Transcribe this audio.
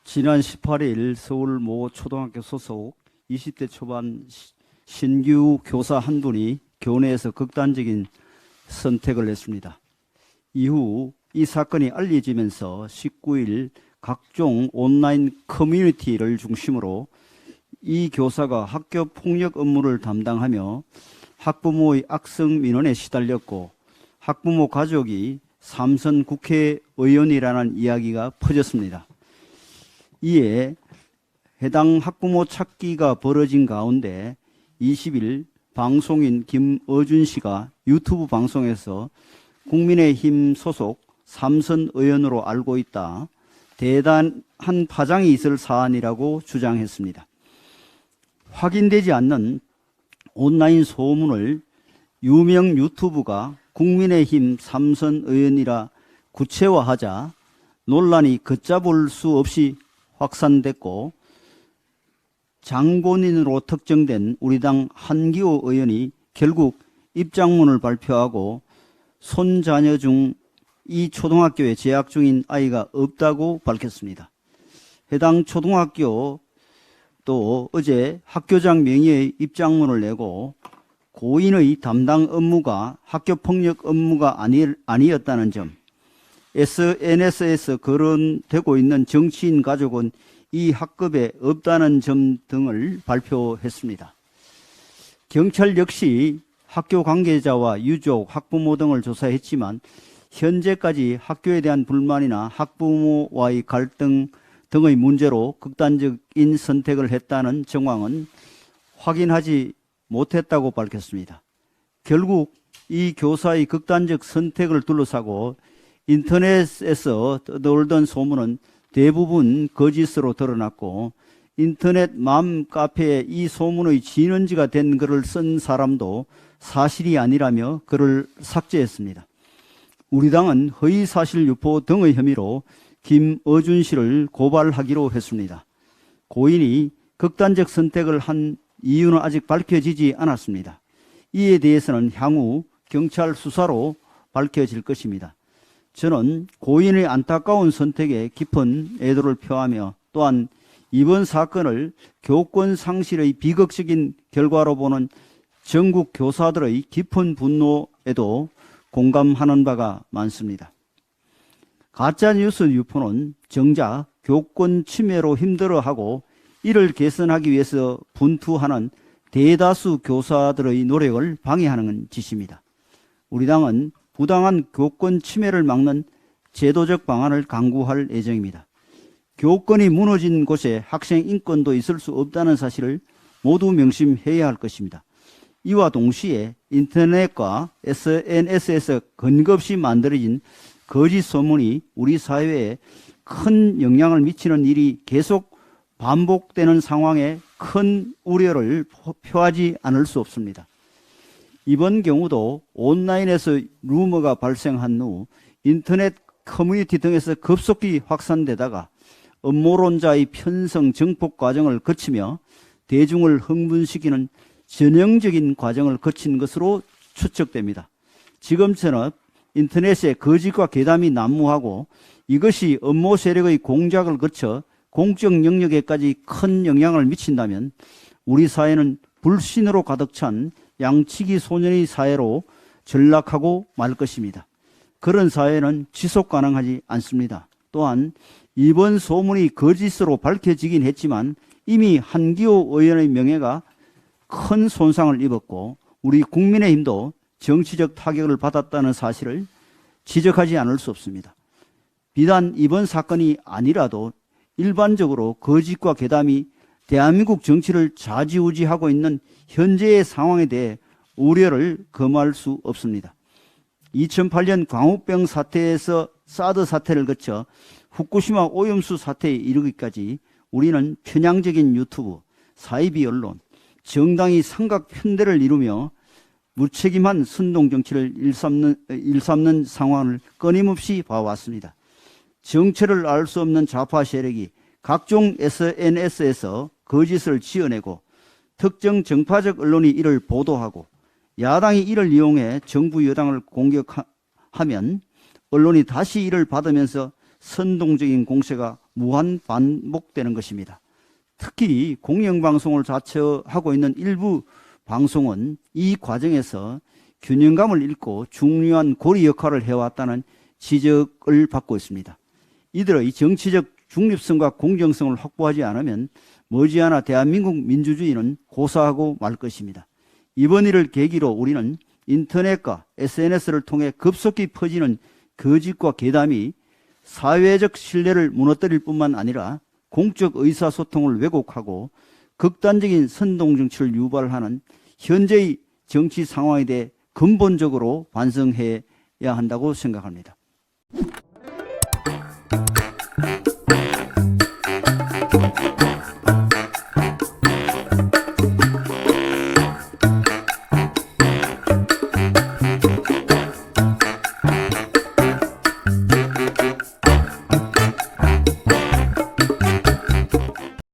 지난 18일 서울 모 초등학교 소속 20대 초반 신규 교사 한 분이 교내에서 극단적인 선택을 했습니다. 이후 이 사건이 알려지면서 19일 각종 온라인 커뮤니티를 중심으로 이 교사가 학교 폭력 업무를 담당하며 학부모의 악성 민원에 시달렸고 학부모 가족이 삼선 국회의원이라는 이야기가 퍼졌습니다. 이에 해당 학부모 찾기가 벌어진 가운데 20일 방송인 김어준 씨가 유튜브 방송에서 국민의힘 소속 삼선 의원으로 알고 있다. 대단한 파장이 있을 사안이라고 주장했습니다. 확인되지 않는 온라인 소문을 유명 유튜브가 국민의힘 삼선 의원이라 구체화하자 논란이 걷잡을 수 없이 확산됐고 장본인으로 특정된 우리 당 한기호 의원이 결국 입장문을 발표하고 손자녀 중 이 초등학교에 재학 중인 아이가 없다고 밝혔습니다. 해당 초등학교 또 어제 학교장 명의의 입장문을 내고 고인의 담당 업무가 학교폭력 업무가 아니었다는 점, SNS에서 거론되고 있는 정치인 가족은 이 학급에 없다는 점 등을 발표했습니다. 경찰 역시 학교 관계자와 유족, 학부모 등을 조사했지만 현재까지 학교에 대한 불만이나 학부모와의 갈등 등의 문제로 극단적인 선택을 했다는 정황은 확인하지 못했다고 밝혔습니다. 결국 이 교사의 극단적 선택을 둘러싸고 인터넷에서 떠돌던 소문은 대부분 거짓으로 드러났고 인터넷 맘카페에 이 소문의 진원지가 된 글을 쓴 사람도 사실이 아니라며 글을 삭제했습니다. 우리 당은 허위사실 유포 등의 혐의로 김어준 씨를 고발하기로 했습니다. 고인이 극단적 선택을 한 이유는 아직 밝혀지지 않았습니다. 이에 대해서는 향후 경찰 수사로 밝혀질 것입니다. 저는 고인의 안타까운 선택에 깊은 애도를 표하며 또한 이번 사건을 교권 상실의 비극적인 결과로 보는 전국 교사들의 깊은 분노에도 공감하는 바가 많습니다. 가짜뉴스 유포는 정작 교권 침해로 힘들어하고 이를 개선하기 위해서 분투하는 대다수 교사들의 노력을 방해하는 짓입니다. 우리 당은 부당한 교권 침해를 막는 제도적 방안을 강구할 예정입니다. 교권이 무너진 곳에 학생 인권도 있을 수 없다는 사실을 모두 명심해야 할 것입니다. 이와 동시에 인터넷과 SNS에서 근거 없이 만들어진 거짓 소문이 우리 사회에 큰 영향을 미치는 일이 계속 반복되는 상황에 큰 우려를 표하지 않을 수 없습니다. 이번 경우도 온라인에서 루머가 발생한 후 인터넷 커뮤니티 등에서 급속히 확산되다가 음모론자의 편성 정폭 과정을 거치며 대중을 흥분시키는 전형적인 과정을 거친 것으로 추측됩니다. 지금처럼 인터넷에 거짓과 괴담이 난무하고 이것이 음모 세력의 공작을 거쳐 공적 영역에까지 큰 영향을 미친다면 우리 사회는 불신으로 가득 찬 양치기 소년의 사회로 전락하고 말 것입니다. 그런 사회는 지속 가능하지 않습니다. 또한 이번 소문이 거짓으로 밝혀지긴 했지만 이미 한기호 의원의 명예가 큰 손상을 입었고 우리 국민의힘도 정치적 타격을 받았다는 사실을 지적하지 않을 수 없습니다. 비단 이번 사건이 아니라도 일반적으로 거짓과 괴담이 대한민국 정치를 좌지우지하고 있는 현재의 상황에 대해 우려를 금할 수 없습니다. 2008년 광우병 사태에서 사드 사태를 거쳐 후쿠시마 오염수 사태에 이르기까지 우리는 편향적인 유튜브, 사이비 언론, 정당이 삼각 편대를 이루며 무책임한 선동정치를 일삼는 상황을 끊임없이 봐왔습니다. 정체를 알 수 없는 좌파 세력이 각종 SNS에서 거짓을 지어내고 특정 정파적 언론이 이를 보도하고 야당이 이를 이용해 정부 여당을 공격하면 언론이 다시 이를 받으면서 선동적인 공세가 무한 반복되는 것입니다. 특히 공영방송을 자처하고 있는 일부 방송은 이 과정에서 균형감을 잃고 중요한 고리 역할을 해왔다는 지적을 받고 있습니다. 이들의 정치적 중립성과 공정성을 확보하지 않으면 머지않아 대한민국 민주주의는 고사하고 말 것입니다. 이번 일을 계기로 우리는 인터넷과 SNS를 통해 급속히 퍼지는 거짓과 괴담이 사회적 신뢰를 무너뜨릴 뿐만 아니라 공적 의사소통을 왜곡하고 극단적인 선동정치를 유발하는 현재의 정치 상황에 대해 근본적으로 반성해야 한다고 생각합니다.